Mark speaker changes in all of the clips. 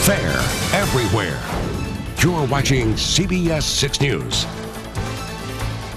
Speaker 1: fair everywhere. You're watching CBS 6 News.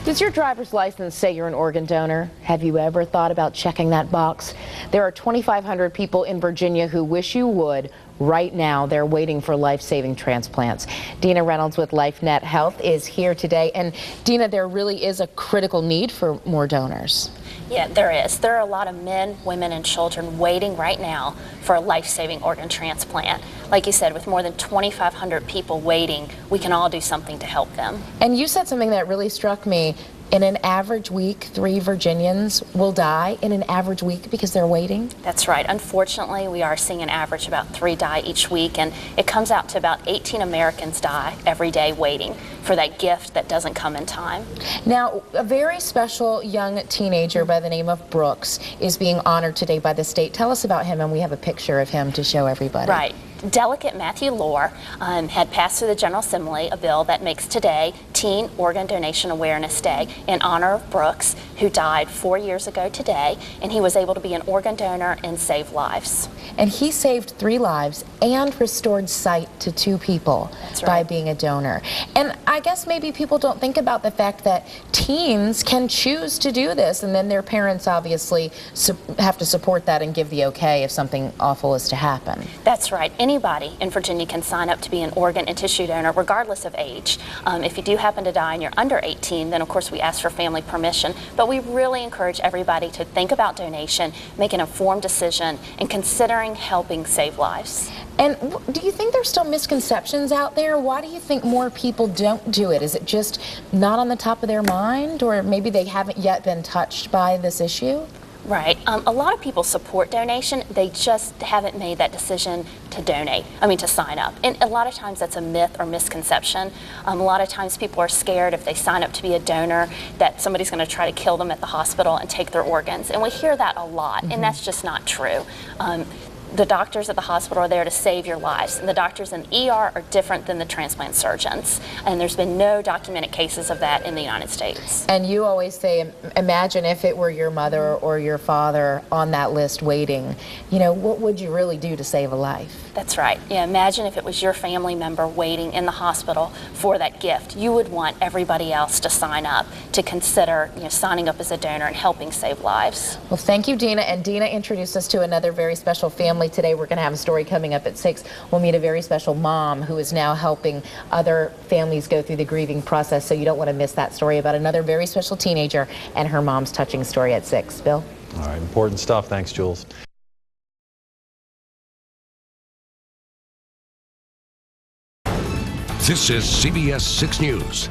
Speaker 2: Does your driver's license say you're an organ donor? Have you ever thought about checking that box? There are 2,500 people in Virginia who wish you would. Right now, they're waiting for life-saving transplants. Dina Reynolds with LifeNet Health is here today. And Dina, there really is a critical need for more donors.
Speaker 3: Yeah, there is. There are a lot of men, women, and children waiting right now for a life-saving organ transplant. Like you said, with more than 2,500 people waiting, we can all do something to help them.
Speaker 2: And you said something that really struck me. In an average week, 3 Virginians will die in an average week because they're waiting?
Speaker 3: That's right. Unfortunately, we are seeing an average about 3 die each week, and it comes out to about 18 Americans die every day waiting for that gift that doesn't come in time.
Speaker 2: Now, a very special young teenager by the name of Brooks is being honored today by the state. Tell us about him, and we have a picture of him to show everybody.
Speaker 3: Right. Delegate Matthew Lohr had passed through the General Assembly a bill that makes today Teen Organ Donation Awareness Day in honor of Brooks, who died 4 years ago today, and he was able to be an organ donor and save lives.
Speaker 2: And he saved 3 lives and restored sight to 2 people by being a donor. And I guess maybe people don't think about the fact that teens can choose to do this, and then their parents obviously have to support that and give the okay if something awful is to happen.
Speaker 3: That's right. Anybody in Virginia can sign up to be an organ and tissue donor regardless of age. If you do happen to die and you're under 18, then of course we ask for family permission, but we really encourage everybody to think about donation, make an informed decision, and considering helping save lives.
Speaker 2: And do you think there's still misconceptions out there? Why do you think more people don't do it? Is it just not on the top of their mind, or maybe they haven't yet been touched by this issue?
Speaker 3: Right. A lot of people support donation. They just haven't made that decision to to sign up. And a lot of times that's a myth or misconception. A lot of times people are scared if they sign up to be a donor that somebody's going to try to kill them at the hospital and take their organs. And we hear that a lot, and that's just not true. The doctors at the hospital are there to save your lives, and the doctors in the ER are different than the transplant surgeons. And there's been no documented cases of that in the United States.
Speaker 2: And you always say, imagine if it were your mother or your father on that list waiting. You know, what would you really do to save a life?
Speaker 3: That's right. Yeah, imagine if it was your family member waiting in the hospital for that gift. You would want everybody else to sign up, to consider signing up as a donor and helping save lives.
Speaker 2: Well, thank you, Dina. And Dina introduced us to another very special family today. We're going to have a story coming up at 6. We'll meet a very special mom who is now helping other families go through the grieving process, so you don't want to miss that story about another very special teenager and her mom's touching story at 6. Bill?
Speaker 4: All right, important stuff. Thanks, Jules.
Speaker 1: This is CBS 6 News.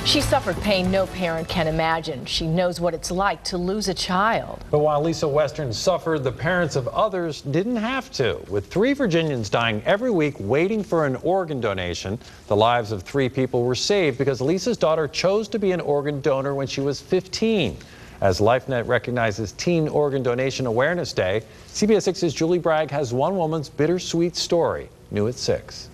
Speaker 5: She suffered pain no parent can imagine. She knows what it's like to lose a child.
Speaker 4: But while Lisa Western suffered, the parents of others didn't have to. With 3 Virginians dying every week waiting for an organ donation, the lives of 3 people were saved because Lisa's daughter chose to be an organ donor when she was 15. As LifeNet recognizes Teen Organ Donation Awareness Day, CBS 6's Julie Bragg has one woman's bittersweet story, new at 6.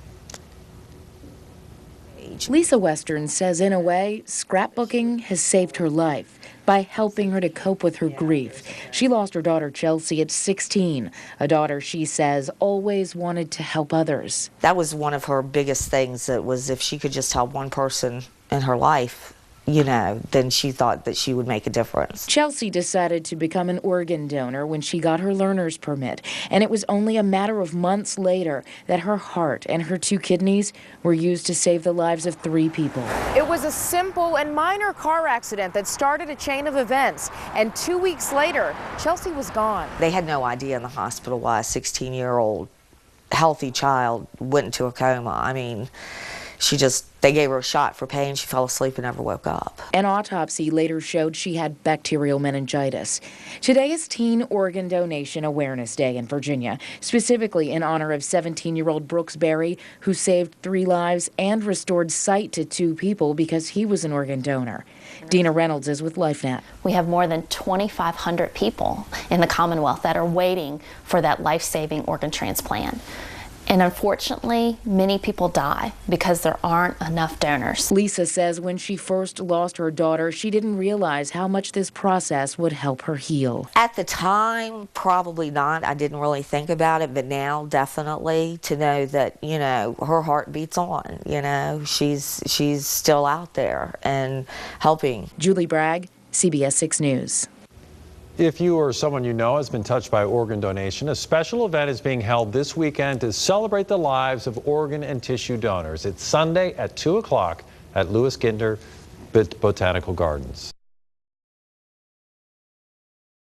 Speaker 6: Lisa Western says, in a way, scrapbooking has saved her life by helping her to cope with her grief. She lost her daughter Chelsea at 16, a daughter she says always wanted to help others.
Speaker 7: That was one of her biggest things, that was if she could just help one person in her life, then she thought that she would make a difference.
Speaker 6: Chelsea decided to become an organ donor when she got her learner's permit, and it was only a matter of months later that her heart and her 2 kidneys were used to save the lives of 3 people.
Speaker 5: It was a simple and minor car accident that started a chain of events, and 2 weeks later, Chelsea was gone.
Speaker 7: They had no idea in the hospital why a 16-year-old healthy child went into a coma. They gave her a shot for pain. She fell asleep and never woke up.
Speaker 6: An autopsy later showed she had bacterial meningitis. Today is Teen Organ Donation Awareness Day in Virginia, specifically in honor of 17-year-old Brooks Berry, who saved 3 lives and restored sight to 2 people because he was an organ donor. Dina Reynolds is with LifeNet.
Speaker 3: We have more than 2,500 people in the Commonwealth that are waiting for that life-saving organ transplant. And unfortunately, many people die because there aren't enough donors.
Speaker 6: Lisa says when she first lost her daughter, she didn't realize how much this process would help her heal.
Speaker 7: At the time, probably not. I didn't really think about it, but now definitely, to know that, you know, her heart beats on, you know, she's still out there and helping.
Speaker 6: Julie Bragg, CBS 6 News.
Speaker 4: If you or someone you know has been touched by organ donation, a special event is being held this weekend to celebrate the lives of organ and tissue donors. It's Sunday at 2 o'clock at Lewis Gintner Botanical Gardens.